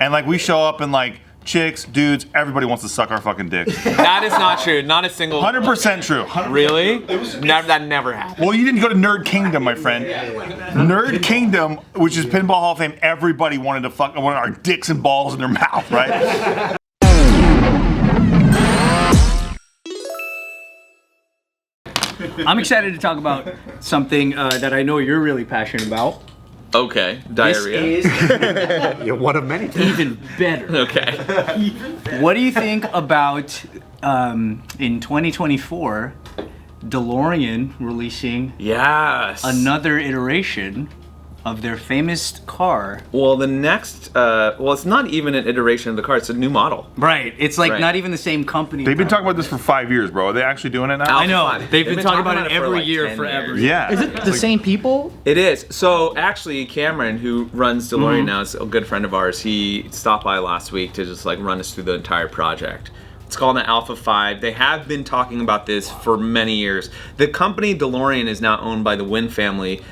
and like we show up and like chicks, dudes, everybody wants to suck our fucking dicks. That is not true. Not a single. 100% true. Really? That never happened. Well, you didn't go to Nerd Kingdom, my friend. Nerd Kingdom, which is Pinball Hall of Fame, everybody wanted our dicks and balls in their mouth, right? I'm excited to talk about something that I know you're really passionate about. Okay, diarrhea. This is You're one of many. even better. Okay. What do you think about in 2024, DeLorean releasing Yes. another iteration of their famous car? Well, the next, it's not even an iteration of the car, it's a new model. Right. It's like Right. not even the same company. They've been talking about this for 5 years, bro. Are they actually doing it now? I know. Alpha. They've been talking about it for every like year 10 forever. years. Yeah. Is it the same people? It is. So actually, Cameron, who runs DeLorean now, is a good friend of ours. He stopped by last week to just like run us through the entire project. It's called an Alpha 5. They have been talking about this for many years. The company DeLorean is now owned by the Wynn family.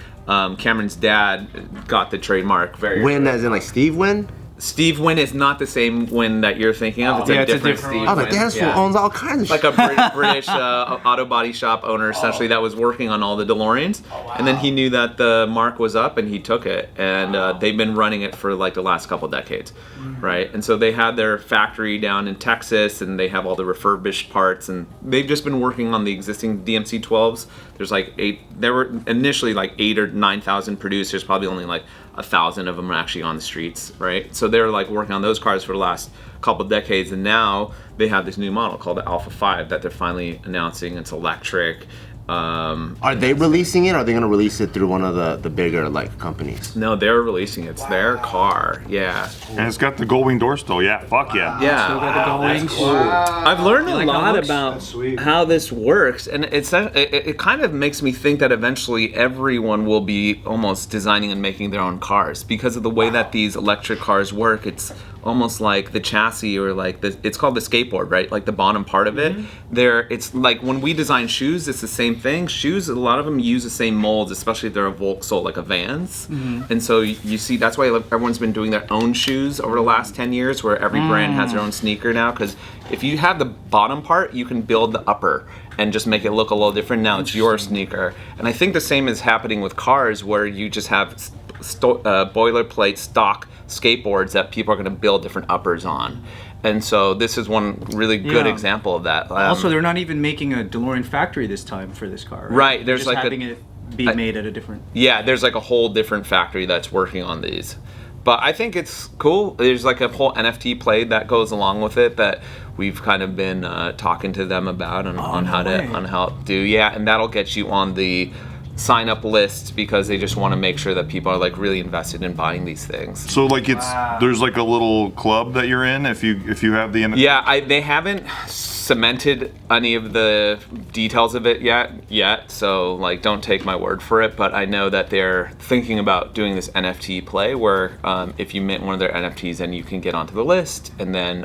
Cameron's dad got the trademark. Win as in like Steve Win? Steve Wynn is not the same Wynn that you're thinking of. It's yeah, a it's a different different Steve one. Oh, Wynn. the dance Yeah. owns all kinds of Like shit. a British auto body shop owner, essentially, that was working on all the DeLoreans. And then he knew that the mark was up and he took it. And they've been running it for like the last couple decades, right? And so they had their factory down in Texas and they have all the refurbished parts. And they've just been working on the existing DMC 12s. There's like there were initially like 8,000 or 9,000 produced. There's probably only like 1,000 of them are actually on the streets, right? So they're like working on those cars for the last couple decades, and now they have this new model called the Alpha 5 that they're finally announcing. It's electric. Are they releasing it or are they going to release it through one of the bigger like companies? No, they're releasing it. It's their car. Yeah. And it's got the gold wing door still. Yeah, fuck yeah. Yeah. Still got the goings. I've learned a like how it lot looks? about how this works, and it kind of makes me think that eventually everyone will be almost designing and making their own cars because of the way that these electric cars work. It's almost like the chassis or like it's called the skateboard, right? Like the bottom part of it. It's like when we design shoes, it's the same thing. Shoes, a lot of them use the same molds, especially if they're a Vauxhall, like a Vans. And so you see, that's why everyone's been doing their own shoes over the last 10 years, where every brand has their own sneaker now. Because if you have the bottom part, you can build the upper and just make it look a little different. Now it's your sneaker. And I think the same is happening with cars, where you just have boilerplate stock skateboards that people are going to build different uppers on. And so this is one really good Yeah. example of that. Also, they're not even making a DeLorean factory this time for this car. Right, there's Just like having it be made at a different. Yeah, there's like a whole different factory that's working on these. But I think it's cool. There's like a whole NFT play that goes along with it that we've kind of been talking to them about on how to do. Yeah, and that'll get you on the sign up list because they just want to make sure that people are like really invested in buying these things. So like there's like a little club that you're in if you have the Yeah, they haven't cemented any of the details of it yet. So like, don't take my word for it. But I know that they're thinking about doing this NFT play where if you mint one of their NFTs, then you can get onto the list. And then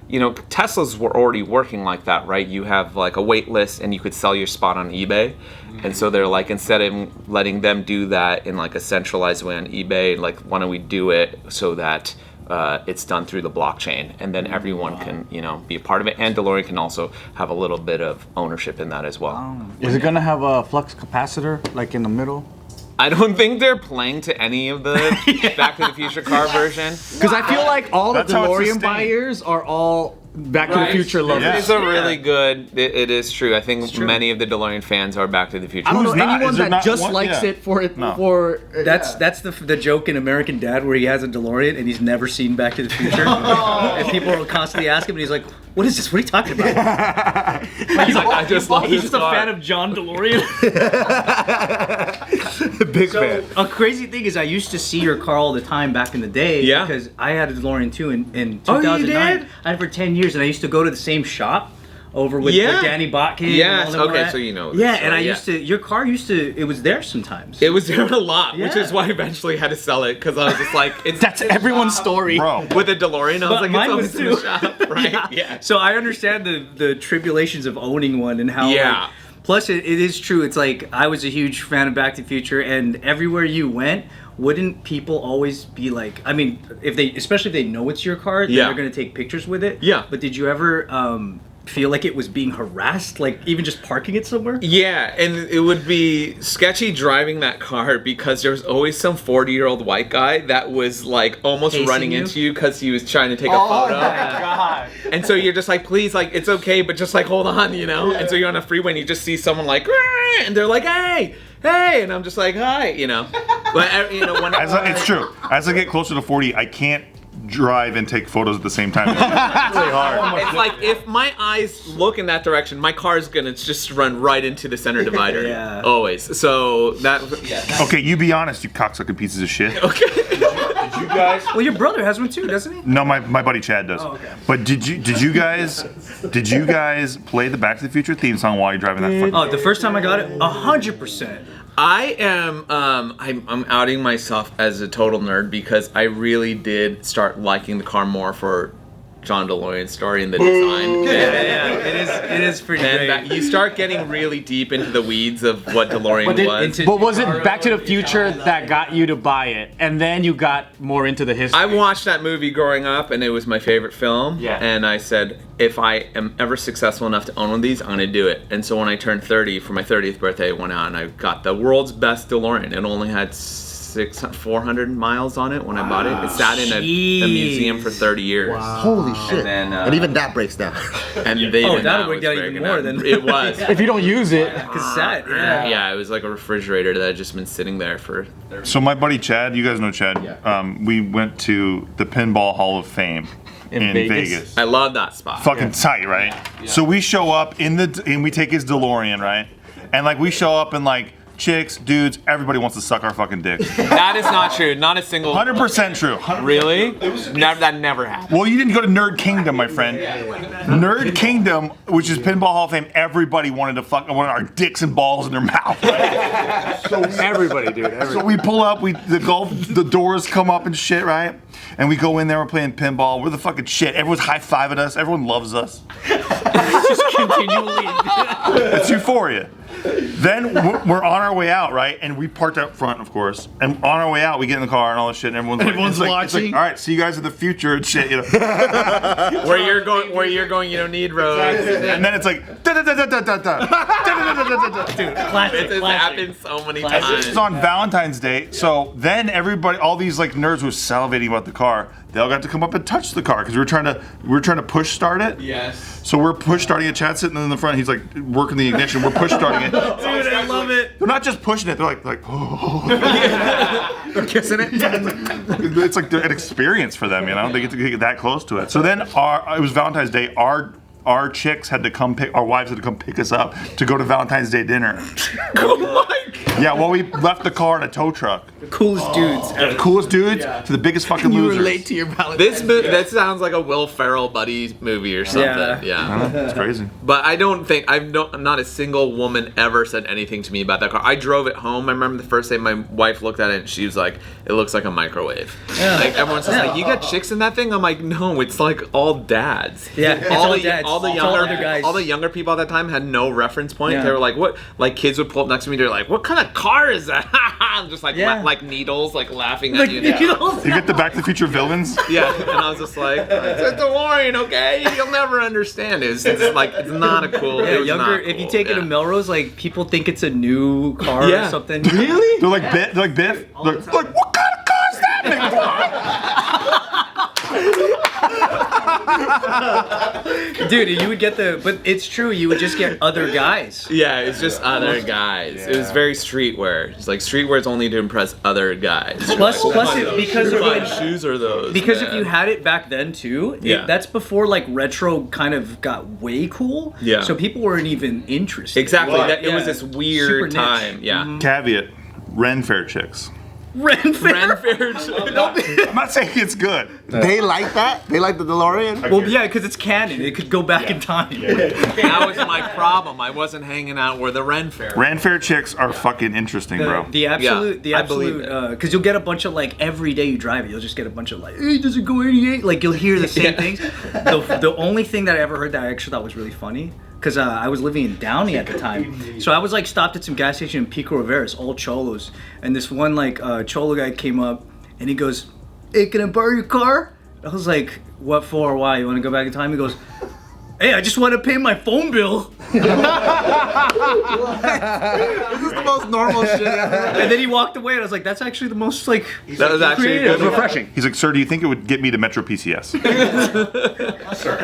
Teslas were already working like that, right? You have like a wait list and you could sell your spot on eBay. And so they're like, instead of letting them do that in like a centralized way on eBay, like, why don't we do it so that it's done through the blockchain, and then everyone can, be a part of it, and DeLorean can also have a little bit of ownership in that as well. Is it gonna have a flux capacitor like in the middle? I don't think they're playing to any of the Back to the Future car version. Because I feel like all That's the how it's DeLorean sustained. buyers are all Back to the Future lovers. Yeah. It's a really good. It is true. I think many of the DeLorean fans are Back to the Future. I don't know Who's not? anyone Is there that not just one? likes Yeah. it for it. No. For That's the joke in American Dad where he has a DeLorean and he's never seen Back to the Future. And people will constantly ask him and he's like, what is this? What are you talking about? He's like, I just love He's this just a car. fan of John DeLorean. Big fan. A crazy thing is I used to see your car all the time back in the day. Yeah. Because I had a DeLorean too in Oh, 2009. you did? I had it for 10 years and I used to go to the same shop over with Danny Botkin. Yes, and all them okay, at. so you know this Yeah, story, and I yeah. used to, your car it was there sometimes. It was there a lot, which Yeah. is why I eventually had to sell it, because I was just like, it's that's everyone's story. Bro. with a DeLorean. I was But like, mine it's was always in the too. shop, right? Yeah. So I understand the tribulations of owning one and how. Yeah. Plus, it is true. It's like I was a huge fan of Back to the Future, and everywhere you went, wouldn't people always be like, I mean, especially if they know it's your car, then they're gonna take pictures with it. Yeah. But did you ever feel like it was being harassed, like even just parking it somewhere? Yeah, and it would be sketchy driving that car because there was always some 40-year-old white guy that was like almost Pacing running you? into you because he was trying to take a photo. God. And so you're just like, please, like, it's okay, but just like hold on, you know? And so you're on a freeway and you just see someone like, "Rah!" And they're like, hey, and I'm just like, hi, you know? But, you know, when It's true. As I get closer to 40, I can't drive and take photos at the same time. It's really hard. it's like if my eyes look in that direction, my car's gonna just run right into the center divider. Yeah. Always. So that. Okay, you be honest, you cocksucking pieces of shit. Okay. Did you guys? Well, your brother has one too, doesn't he? No, my buddy Chad does. Oh, okay. But did you guys play the Back to the Future theme song while you're driving that fucking Oh, the first time I got it, 100%. I am I'm outing myself as a total nerd because I really did start liking the car more for John DeLorean's story and the design. Yeah, it is pretty And great. that you start getting really deep into the weeds of what DeLorean was. But was it Back to the Future that got you to buy it, and then you got more into the history? I watched that movie growing up, and it was my favorite film. Yeah. And I said, if I am ever successful enough to own one of these, I'm gonna do it. And so when I turned 30 for my 30th birthday, I went out and I got the world's best DeLorean. It only had 400 miles on it when I bought it. It sat in a museum for 30 years. Holy shit! then, And even that breaks down. And they Oh, didn't that'll know break it was down even breaking more down. than- It was. If you don't use it, Cassette, yeah. Yeah, it was like a refrigerator that had just been sitting there for. So my buddy Chad, you guys know Chad. We went to the Pinball Hall of Fame in Vegas. I love that spot. Fucking tight, right? So we show up and we take his DeLorean, right? And like we show up and like chicks, dudes, everybody wants to suck our fucking dicks. That is not true. Not a single. 100% true. Really? That never happened. Well, you didn't go to Nerd Kingdom, my friend. Nerd Kingdom, which is Pinball Hall of Fame, everybody wanted to fuck one of our dicks and balls in their mouth. Right? everybody, dude. Everybody. So we pull up, the doors come up and shit, right? And we go in there, we're playing pinball, we're the fucking shit. Everyone's high-fiving us, everyone loves us. Just continually. It's euphoria. Then we're on our way out, right? And we parked out front, of course. And on our way out, we get in the car and all this shit, and everyone's like, it's like, all right, see you guys in the future and shit, you know. Where you're going, you don't need roads. And then it's like, da da da da da da da da da da. Dude, classic, It's classic. happened so many Classic. times. It's on Valentine's Day, so then everybody, all these like nerds who were salivating about the car, they all got to come up and touch the car because we were trying to push start it. Yes. So we're push starting it. Chad's sitting in the front. He's like working the ignition. We're push starting it. Dude, I love it. They're not just pushing it. They're like oh. They're kissing it. It's like an experience for them, you know. They get to get that close to it. So then it was Valentine's Day. Our chicks had to come our wives had to come pick us up to go to Valentine's Day dinner. Oh my God. Yeah, well, we left the car in a tow truck. Coolest dudes The ever. coolest dudes to the biggest fucking losers. to your Valentine's. That sounds like a Will Ferrell buddy movie or something. Yeah. It's crazy. But I don't think not a single woman ever said anything to me about that car. I drove it home. I remember the first day my wife looked at it and she was like, "It looks like a microwave." Like everyone's just like, "You got chicks in that thing?" I'm like, "No, it's like all dads." Yeah, it's all dads. all the It's all younger other guys. all the younger people at that time had no reference point. Yeah. They were like, "What?" Like kids would pull up next to me. They're like, "What kind of car is that?" I'm just like Yeah. like needles, like laughing Like, at you. you know? You get the Back to the Future villains. Yeah, and I was just like, "It's a DeLorean, okay? You'll never understand it. It's like it's not a cool." Yeah, it was younger. not If you cool, take it yeah. to Melrose, like people think it's a new car Yeah. or something. Really? They're like Biff. They're like, what kind of car is that? Dude, you would get but it's true, you would just get other guys. Yeah, it's just other guys. It was very streetwear. It's like streetwear is only to impress other guys. Plus it, because of What when, shoes are those? because if man? you had it back then too, Yeah. that's before like retro kind of got way cool. Yeah. So people weren't even interested. exactly that it was Yeah. this Super weird niche. time. Yeah. Caveat: Ren Fair chicks. Ren Fair. I'm not saying it's good. They like that? They like the DeLorean? Well, yeah, because it's canon. It could go back in time. That was my problem. I wasn't hanging out where the Ren Fair. Ren Fair chicks are fucking interesting, bro. The absolute, I believe because you'll get a bunch of like every day you drive it, you'll just get a bunch of like, hey, does it go 88? Like you'll hear the same things. The only thing that I ever heard that I actually thought was really funny, because I was living in Downey at the time. So I was like stopped at some gas station in Pico Rivera, all cholos, and this one like cholo guy came up and he goes, "Hey, can I borrow your car?" I was like, "What for? Why? You want to go back in time?" He goes, "Hey, I just want to pay my phone bill." This is the most normal shit ever. And then he walked away, and I was like, "That's actually the most like." That was actually good. refreshing. He's like, "Sir, do you think it would get me to Metro PCS?"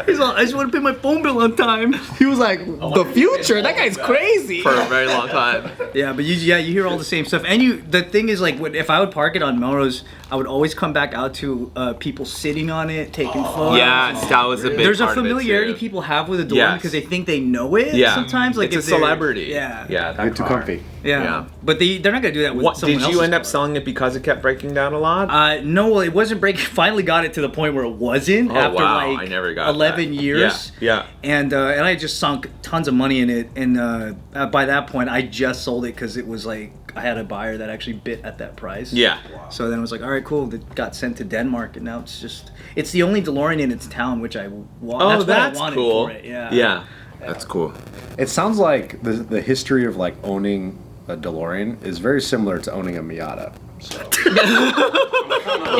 He's like, "I just want to pay my phone bill on time." He was like, the future? That guy's crazy. For a very long time. Yeah, but you hear all the same stuff, and the thing is like, if I would park it on Melrose, I would always come back out to people sitting on it, taking photos. Yeah, that was a big There's a part of it, familiarity too. people have with a DeLorean Yes. because they think they know it. Yeah. Sometimes, like it's if a they're- celebrity. Yeah. Yeah, that Get too car. comfy. Yeah. But they're not gonna do that with What someone did you else's end up car. selling it because it kept breaking down a lot? No, well, it wasn't breaking. Finally got it to the point where it wasn't Oh, after wow. like I never got 11 that. years. Yeah. And I just sunk tons of money in it, and by that point, I just sold it because it was like I had a buyer that actually bid at that price. Yeah. So then I was like, all right, cool. It got sent to Denmark, and now it's the only DeLorean in its town, which I want. Oh, That's what I that's wanted cool. for it. Yeah. Yeah. That's cool. It sounds like the history of like owning a DeLorean is very similar to owning a Miata.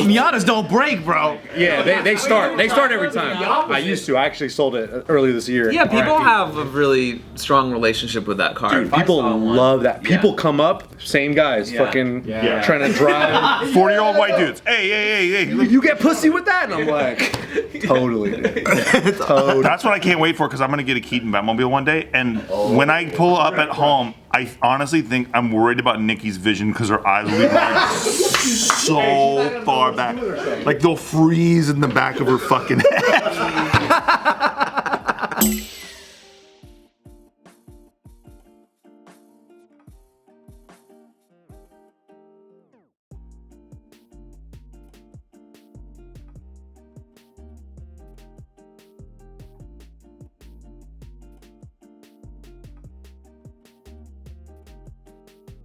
Miatas don't break, bro. Yeah, they start every time. I used to. I actually sold it earlier this year. Yeah, people have a really strong relationship with that car. Dude, people love that. People come up, same guys, fucking trying to drive. 40-year-old white dudes. Hey. You get pussy with that, and I'm like, totally, dude. Totally. That's what I can't wait for because I'm gonna get a Keaton Batmobile one day, and when I pull up at home, I honestly think I'm worried about Nikki's vision because her eyes will be like so far back, like they'll freeze in the back of her fucking head.